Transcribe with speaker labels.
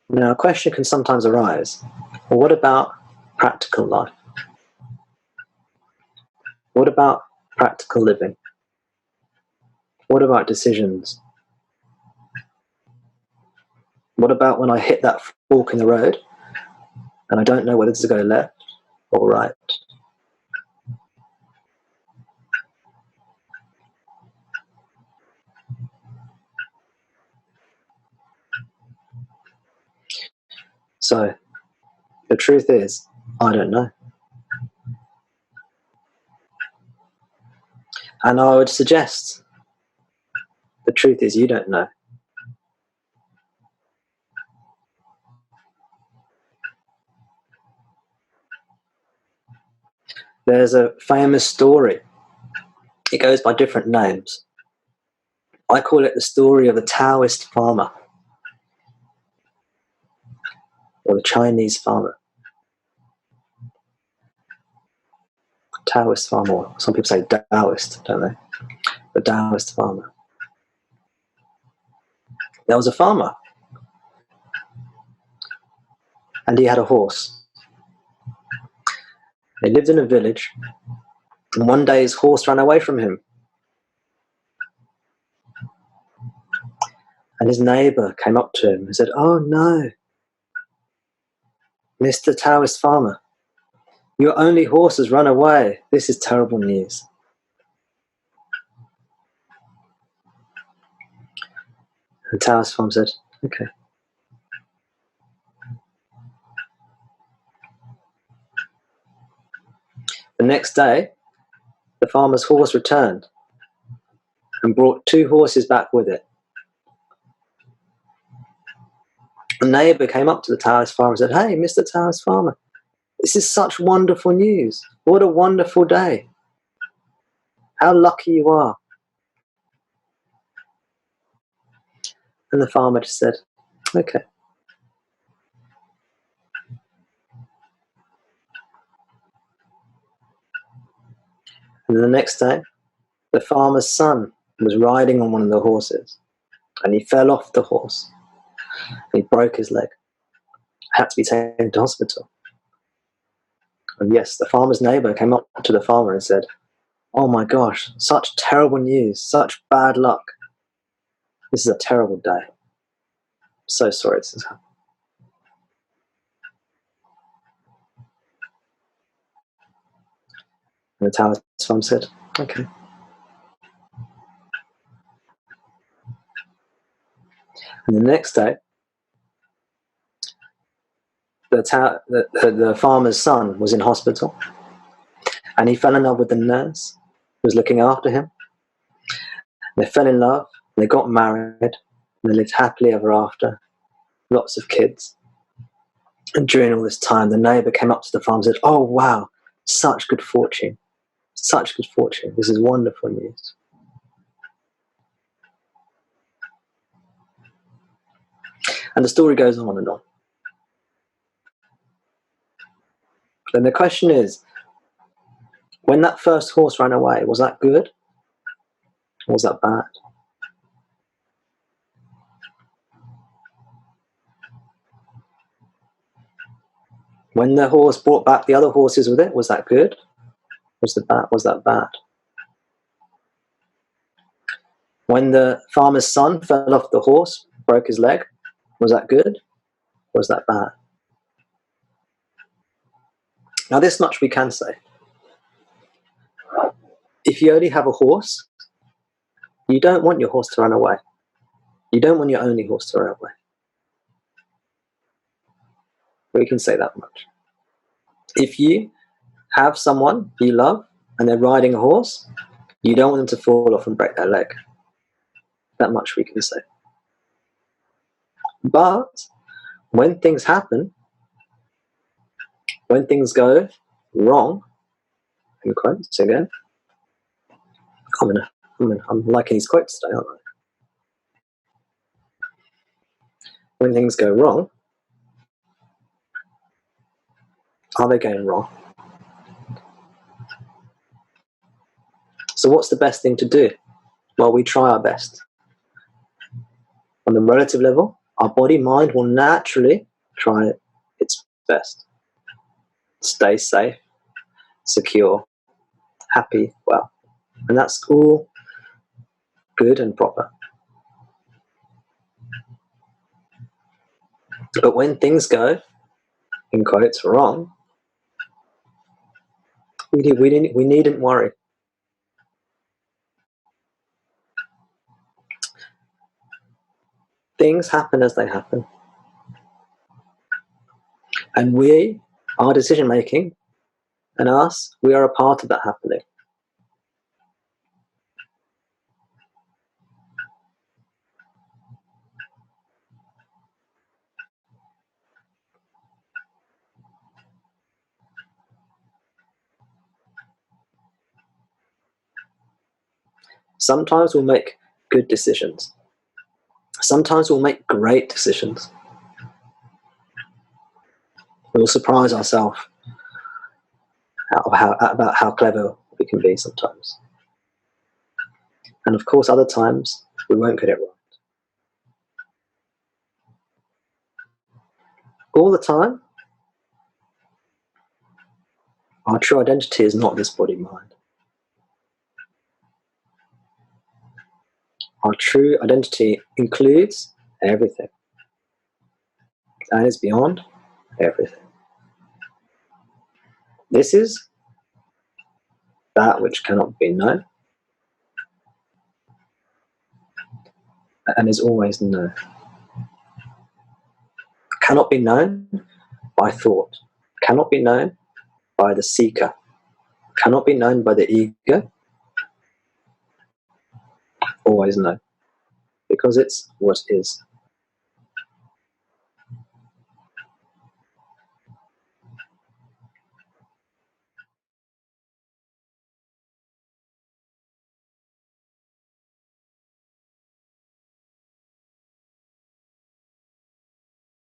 Speaker 1: Now, a question can sometimes arise, well, what about practical life? What about practical living? What about decisions? What about when I hit that fork in the road and I don't know whether to go left or right? So, the truth is, I don't know. And I would suggest the truth is you don't know. There's a famous story. It goes by different names. I call it the story of the Taoist farmer, or the Chinese farmer. Taoist farmer. Some people say Daoist, don't they? The Daoist farmer. There was a farmer, and he had a horse. He lived in a village, and one day his horse ran away from him. And his neighbor came up to him and said, "Oh no, Mr. Taoist farmer, your only horse has run away. This is terrible news." And Taoist farmer said, "Okay." The next day, the farmer's horse returned and brought 2 horses back with it. The neighbor came up to the Taoist farmer and said, "Hey, Mr. Taoist farmer, this is such wonderful news. What a wonderful day. How lucky you are." And the farmer just said, "Okay." And the next day, the farmer's son was riding on one of the horses, and he fell off the horse. And he broke his leg. Had to be taken to hospital. And yes, the farmer's neighbor came up to the farmer and said, "Oh my gosh, such terrible news, such bad luck. This is a terrible day. So sorry this has happened." And the Taoist farmer said, "Okay." And the next day, the farmer's son was in hospital, and he fell in love with the nurse who was looking after him. They fell in love, and they got married, and they lived happily ever after, lots of kids. And during all this time, the neighbor came up to the farm and said, "Oh wow, such good fortune, such good fortune. This is wonderful news." And the story goes on and on. Then the question is, when that first horse ran away, was that good or was that bad? When the horse brought back the other horses with it, was that good? Was that bad? When the farmer's son fell off the horse, broke his leg, was that good? Or was that bad? Now, this much we can say. If you only have a horse, you don't want your horse to run away. You don't want your only horse to run away. We can say that much. If you have someone you love and they're riding a horse, you don't want them to fall off and break their leg. That much we can say. But when things happen, when things go wrong, in quotes again, I'm liking these quotes today, aren't I? When things go wrong, are they going wrong? So what's the best thing to do? Well, we try our best. On the relative level, our body-mind will naturally try its best. Stay safe, secure, happy, well. And that's all good and proper. But when things go, in quotes, wrong, we needn't worry. Things happen as they happen. And we, our decision making, and us, we are a part of that happening. Sometimes we'll make good decisions. Sometimes we'll make great decisions. We'll surprise ourselves about how clever we can be sometimes. And of course, other times, we won't get it right. All the time, our true identity is not this body-mind. Our true identity includes everything. And is beyond everything. This is that which cannot be known and is always known. Cannot be known by thought. Cannot be known by the seeker. Cannot be known by the ego. Always known. Because it's what is.